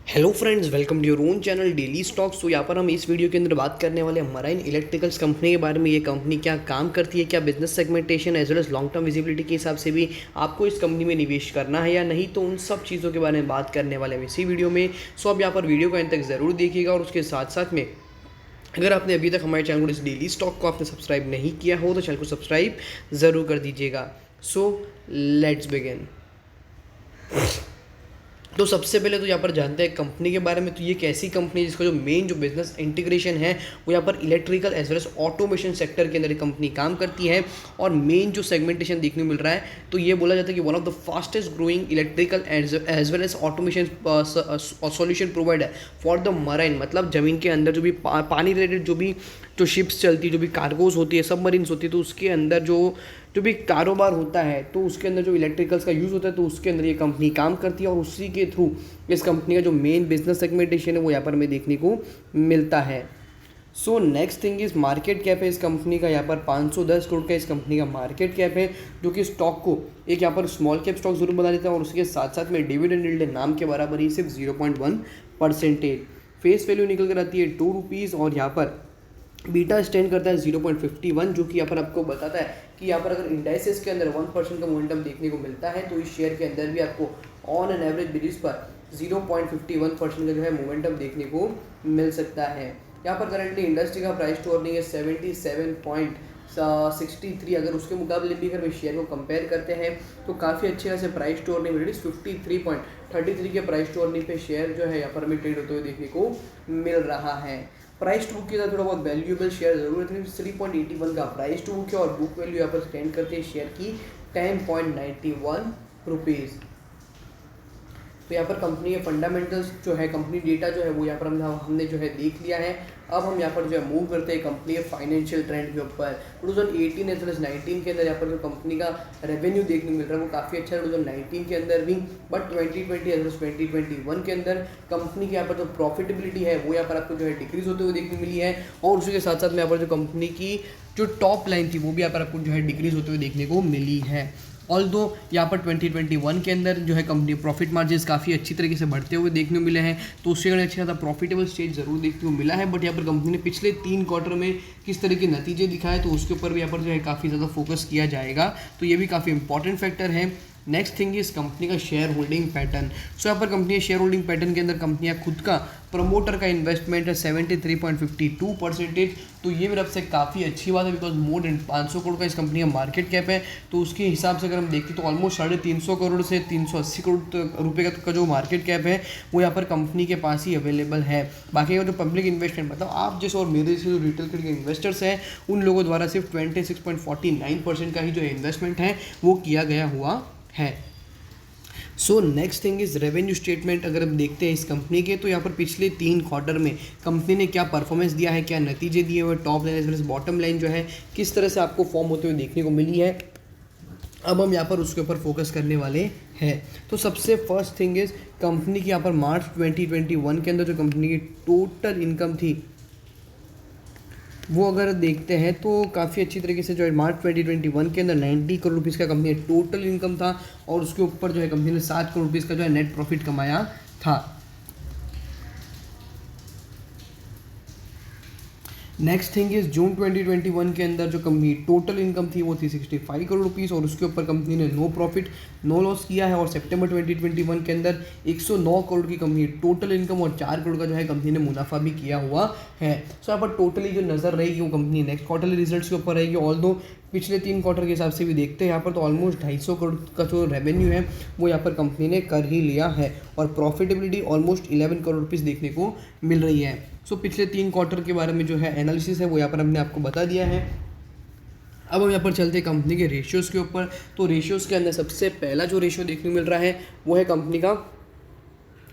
Hello friends, welcome to your own channel daily stocks. तो यहाँ पर हम इस वीडियो के अंदर बात करने वाले हैं मराइन इलेक्ट्रिकल्स कंपनी के बारे में। ये कंपनी क्या काम करती है, क्या business segmentation as well as long term visibility के हिसाब से भी आपको इस कंपनी में निवेश करना है या नहीं, तो उन सब चीज़ों के बारे में बात करने वाले हैं इसी वीडियो में। सो अब यहाँ पर वीडियो को अंत तक ज़रूर देखिएगा और उसके साथ साथ में अगर आपने अभी तक हमारे चैनल को इस डेली स्टॉक को आपने सब्सक्राइब नहीं किया हो तो चैनल को सब्सक्राइब ज़रूर कर दीजिएगा। So let's begin. तो सबसे पहले तो यहाँ पर जानते हैं कंपनी के बारे में। तो ये एक ऐसी कंपनी है जिसका जो मेन जो बिजनेस इंटीग्रेशन है वो यहाँ पर electrical as well as automation sector के अंदर कंपनी काम करती है। और मेन जो सेगमेंटेशन देखने को मिल रहा है तो ये बोला जाता है कि one of the fastest growing electrical as well as automation solution provider for the marine, मतलब ज़मीन के अंदर जो भी पानी रिलेटेड जो शिप्स चलती है, जो भी कार्गोज होती है, सबमरीन्स होती है, तो उसके अंदर जो भी कारोबार होता है तो उसके अंदर जो इलेक्ट्रिकल्स का यूज़ होता है तो उसके अंदर ये कंपनी काम करती है। और उसी के थ्रू इस कंपनी का जो मेन बिजनेस सेगमेंटेशन है वो यहाँ पर हमें देखने को मिलता है। So next thing is market cap है इस कंपनी का यहाँ पर 510 करोड़ का इस कंपनी का मार्केट कैप है, जो कि स्टॉक को एक यहाँ पर स्मॉल कैप स्टॉक जरूर बना देता है। और उसके साथ साथ में डिविडेंड यील्ड नाम के बराबर ही सिर्फ 0.1%। फेस वैल्यू निकल कर आती है 2 रुपीज़ और यहाँ पर बीटा स्टैंड करता है 0.51, जो कि यहाँ पर आपको बताता है कि यहाँ पर अगर इंडाइसेस के अंदर 1% का मोमेंटम देखने को मिलता है तो इस शेयर के अंदर भी आपको ऑन एन एवरेज बेसिस पर 0.51% का जो है मोमेंटम देखने को मिल सकता है। यहाँ पर करंटली इंडस्ट्री का प्राइस टू अर्निंग है 77.63। अगर उसके मुकाबले भी अगर शेयर को कंपेयर करते हैं तो काफ़ी अच्छे खासे प्राइस टू अर्निंग 53.33 के प्राइस टू अर्निंग पे शेयर जो है यहाँ पर हमें ट्रेड होते हुए देखने को मिल रहा है। प्राइस टू बुक के साथ थोड़ा बहुत वैल्यूएबल शेयर जरूर है। 3.81 का प्राइस टू बुक है और बुक वैल्यू यहाँ पर स्टैंड करते हैं शेयर की 10.91 रुपीज़। तो यहाँ पर कंपनी के फंडामेंटल्स जो है, कंपनी डेटा जो है वो यहाँ पर हमने जो है देख लिया है। अब हम यहाँ पर जो है मूव करते हैं कंपनी के फाइनेंशियल ट्रेंड के ऊपर। 2018 एज वेल एज 19 के अंदर यहाँ पर जो कंपनी का रेवेन्यू देखने को मिल रहा है वो काफ़ी अच्छा है 2019 के अंदर भी। बट 2020 एज वेल एज 2021 के अंदर कंपनी की यहाँ पर जो प्रॉफिटेबिलिटी है वो यहाँ पर आपको जो है डिक्रीज होते हुए देखने को मिली है। और उसी के साथ साथ में यहाँ पर जो कंपनी की जो टॉप लाइन थी वो भी यहाँ पर आपको जो है डिक्रीज होते हुए देखने को मिली है। ऑल दो यहाँ पर 2021 के अंदर जो है कंपनी प्रॉफिट मार्जिन काफ़ी अच्छी तरीके से बढ़ते हुए देखने को मिले हैं, तो उससे अगर अच्छा ज़्यादा प्रॉफिटेबल स्टेज ज़रूर देखने को मिला है। बट यहाँ पर कंपनी ने पिछले 3 क्वार्टर में किस तरह के नतीजे दिखाए तो उसके ऊपर भी यहाँ पर जो है काफ़ी ज़्यादा फोकस किया जाएगा, तो ये भी काफ़ी इंपॉर्टेंट फैक्टर है। नेक्स्ट थिंग इस कंपनी का शेयर होल्डिंग पैटर्न। सो यहाँ पर कंपनी शेयर होल्डिंग पैटर्न के अंदर कंपनियाँ खुद का प्रमोटर का इन्वेस्टमेंट है 73.52%। तो ये मेरे से काफ़ी अच्छी बात है, बिकॉज मोर देन 500 करोड़ का इस कंपनी का मार्केट कैप है। तो उसके हिसाब से अगर हम देखें तो ऑलमोस्ट 350 करोड़ से 380 करोड़ रुपये का जो मार्केट कैप है वो यहाँ पर कंपनी के पास ही अवेलेबल है। बाकी का जो पब्लिक इन्वेस्टमेंट, मतलब आप जैसे और मेरे जैसे जो रिटेल के इन्वेस्टर्स हैं उन लोगों द्वारा सिर्फ 26.49% का ही जो इन्वेस्टमेंट है वो किया गया हुआ है। So next thing is revenue statement. अगर हम देखते हैं इस कंपनी के तो यहाँ पर पिछले 3 क्वार्टर में कंपनी ने क्या परफॉर्मेंस दिया है, क्या नतीजे दिए हुए, top line as well as bottom line जो है किस तरह से आपको फॉर्म होते हुए देखने को मिली है, अब हम यहाँ पर उसके ऊपर फोकस करने वाले हैं। तो सबसे फर्स्ट थिंग इज कंपनी की यहाँ पर मार्च 2021 के अंदर जो कंपनी की टोटल इनकम थी वो अगर देखते हैं तो काफ़ी अच्छी तरीके से जो है मार्च 2021 के अंदर 90 करोड़ रुपीज़ का कंपनी टोटल इनकम था। और उसके ऊपर जो है कंपनी ने 7 करोड़ रुपीज़ का जो है नेट प्रॉफिट कमाया था। नेक्स्ट थिंग इज जून 2021 के अंदर जो कंपनी टोटल इनकम थी वो थी 65 करोड़ रुपीज़ और उसके ऊपर कंपनी ने नो प्रॉफिट नो लॉस किया है। और सितंबर 2021 के अंदर 109 करोड़ की कंपनी टोटल इनकम और 4 करोड़ का जो है कंपनी ने मुनाफा भी किया हुआ है। सो यहाँ पर टोटली जो नज़र रहेगी वो कंपनी नेक्स्ट क्वार्टरली रिजल्ट्स के ऊपर रहेगी। ऑल दो पिछले 3 क्वार्टर के हिसाब से भी देखते हैं यहाँ पर तो ऑलमोस्ट 250 करोड़ का जो रेवेन्यू है वो यहाँ पर कंपनी ने कर ही लिया है और प्रॉफिटेबिलिटी ऑलमोस्ट 11 करोड़ रुपीज़ देखने को मिल रही है। सो पिछले 3 क्वार्टर के बारे में जो है एनालिसिस है वो यहाँ पर हमने आपको बता दिया है। अब हम यहाँ पर चलते हैं कंपनी के रेशियोज़ के ऊपर। तो रेशियोज़ के अंदर सबसे पहला जो रेशियो देखने को मिल रहा है वो है कंपनी का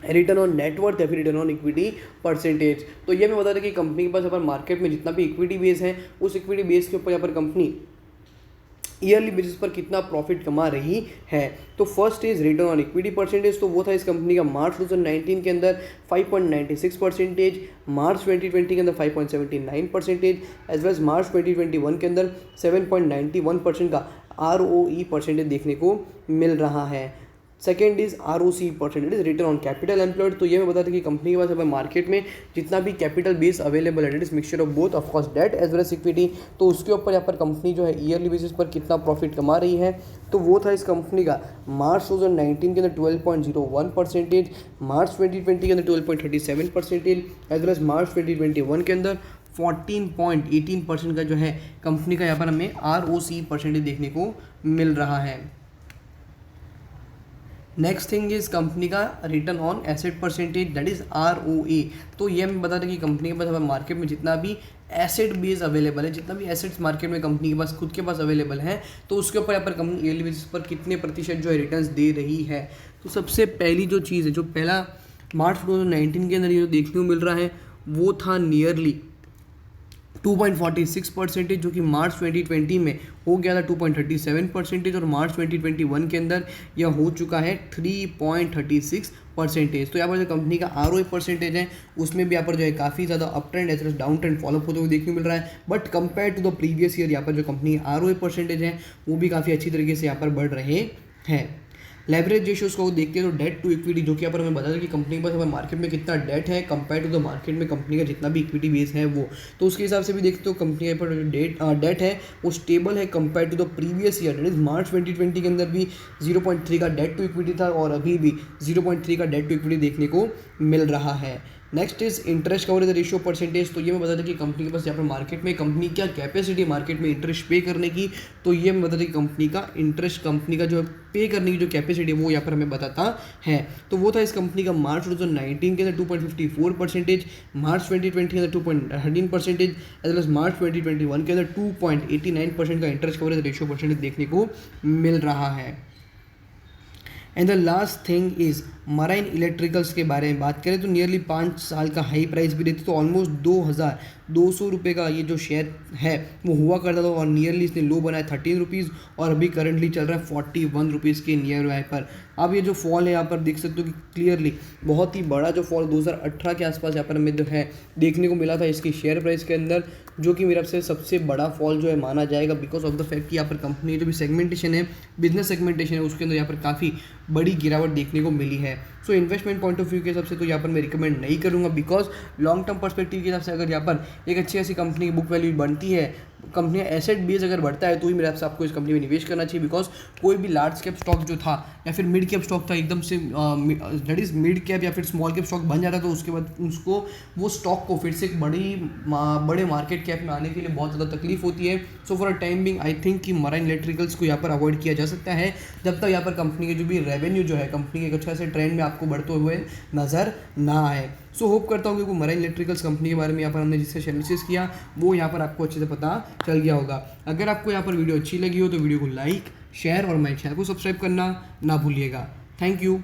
रिटर्न ऑन नेटवर्थ या फिर रिटर्न ऑन इक्विटी परसेंटेज। तो ये मैं बता दें कि कंपनी के पास यहाँ पर मार्केट में जितना भी इक्विटी बेस है उस इक्विटी बेस के ऊपर यहाँ पर कंपनी ईयरली बेसिस पर कितना प्रॉफिट कमा रही है। तो first is return on equity percentage, तो वो था इस कंपनी का मार्च 2019 के अंदर 5.96%, मार्च 2020 के अंदर 5.79% एज वेल एज मार्च 2021 के अंदर 7.91% का ROE परसेंटेज देखने को मिल रहा है। Second is ROC percentage, is return on capital employed. तो ये मैं बता दें कि कंपनी के पास अब मार्केट में जितना भी कैपिटल बेस अवेलेबल है, it is mixture of both of course debt as well as equity, तो उसके ऊपर यहाँ पर कंपनी जो है ईयरली बेसिस पर कितना प्रॉफिट कमा रही है, तो वो था इस कंपनी का मार्च 2019 के अंदर 12.01%, मार्च 2020 के अंदर 12.37%, एज वेल एज मार्च 2021 के अंदर 14.18% का जो है कंपनी का यहाँ पर हमें ROC परसेंटेज देखने को मिल रहा है। नेक्स्ट थिंग इज कंपनी का return on asset percentage, that is ROA। तो ये हमें बता दें कि कंपनी के पास मार्केट में जितना भी एसेट बेस अवेलेबल है, जितना भी एसेट्स मार्केट में कंपनी के पास खुद के पास अवेलेबल है, तो उसके ऊपर यहाँ पर कंपनी ईयरली बेसिस पर कितने प्रतिशत जो है रिटर्न्स दे रही है। तो सबसे पहली जो चीज़ है, जो पहला मार्च 2019 के अंदर ये जो देखने को मिल रहा है वो था नियरली 2.46%, जो कि मार्च 2020 में हो गया था 2.37%, और मार्च 2021 के अंदर यह हो चुका है 3.36%। तो यहाँ पर जो कंपनी का ROA परसेंटेज है उसमें भी यहाँ पर जो है काफ़ी ज़्यादा up trend as down trend follow up होते हुए देखने को मिल रहा है, but compare to the previous year यहाँ पर जो कंपनी का ROA परसेंटेज है वो भी काफ़ी अच्छी तरीके से यहाँ पर बढ़ रहे हैं। लेवरेज रेशियोज को देखते हैं तो डेट टू इक्विटी, जो कि यहाँ पर हमें बता दें कि कंपनी के पास हमारे मार्केट में कितना डेट है कंपेयर टू द मार्केट में कंपनी का जितना भी इक्विटी बेस है वो, तो उसके हिसाब से भी देखते हो कंपनी के पर जो डेट है वो स्टेबल है compare to the previous year, that is March 2020 के अंदर भी 0.3 का डेट टू इक्विटी था और अभी भी 0.3 का डेट टू इक्विटी देखने को मिल रहा है। Next is interest coverage ratio percentage. तो ये मैं बता दें कि कंपनी के पास यहाँ पर मार्केट में कंपनी क्या कैपेसिटी मार्केट में इंटरेस्ट पे करने की, तो ये मैं बता दें कि कंपनी का इंटरेस्ट, कंपनी का जो पे करने की जो कैपेसिटी है वो यहाँ पर हमें बताता है। तो वो था इस कंपनी का मार्च 2019 के अंदर 2.54%, मार्च 2020 के अंदर 2.13%, एज वेल एज मार्च 2021 के अंदर 2.89% का इंटरेस्ट कवरेज रेशियो परसेंटेज देखने को मिल रहा है। And the last thing is marine electricals के बारे में बात करें तो नियरली 5 साल का हाई प्राइस भी रहती, तो ऑलमोस्ट 2200 रुपये का ये जो शेयर है वो हुआ करता था, और नियरली इसने लो बनाया 13 रुपीज़, और अभी करंटली चल रहा है 41 रुपीज़ के नियर बाय पर। अब ये जो फॉल है यहाँ पर देख सकते हो कि क्लियरली बहुत ही बड़ा जो फॉल 2018 के आसपास यहाँ पर हमें जो है देखने को मिला था इसकी शेयर प्राइस के अंदर, जो कि मेरा से सबसे बड़ा फॉल जो है माना जाएगा, बिकॉज ऑफ द फैक्ट कि यहाँ पर कंपनी जो भी सेगमेंटेशन है, बिजनेस सेगमेंटेशन है, उसके अंदर यहाँ पर काफ़ी बड़ी गिरावट देखने को मिली है। So investment point of view के हिसाब से तो यहाँ पर मैं रिकमेंड नहीं करूँगा, बिकॉज लॉन्ग टर्म पर्सपेक्टिव के हिसाब से अगर यहाँ पर एक अच्छी ऐसी कंपनी की बुक वैल्यू बनती है, कंपनी एसेट बेस अगर बढ़ता है, तो ही मेरे हिसाब से आपको इस कंपनी में निवेश करना चाहिए। बिकॉज कोई भी लार्ज कैप स्टॉक जो था या फिर मिड कैप स्टॉक था एकदम say that is mid cap या फिर स्मॉल कैप स्टॉक बन जाता है, तो उसके बाद उसको वो स्टॉक को फिर से एक बड़े मार्केट कैप में आने के लिए बहुत ज़्यादा तकलीफ होती है। So for a time being I think कि मराइन इलेक्ट्रिकल्स को यहाँ पर अवॉइड किया जा सकता है जब तक यहाँ पर कंपनी के जो भी रेवेन्यू जो है कंपनी के एक अच्छा से ट्रेंड में आपको बढ़ते हुए नज़र ना आए। सो होप करता हूँ कि मराइन इलेक्ट्रिकल्स कंपनी के बारे में यहाँ पर हमने जिससे एनालिसिस किया वो यहाँ पर आपको अच्छे से पता चल गया होगा। अगर आपको यहाँ पर वीडियो अच्छी लगी हो तो वीडियो को लाइक, शेयर और माय चैनल को सब्सक्राइब करना ना भूलिएगा। Thank you.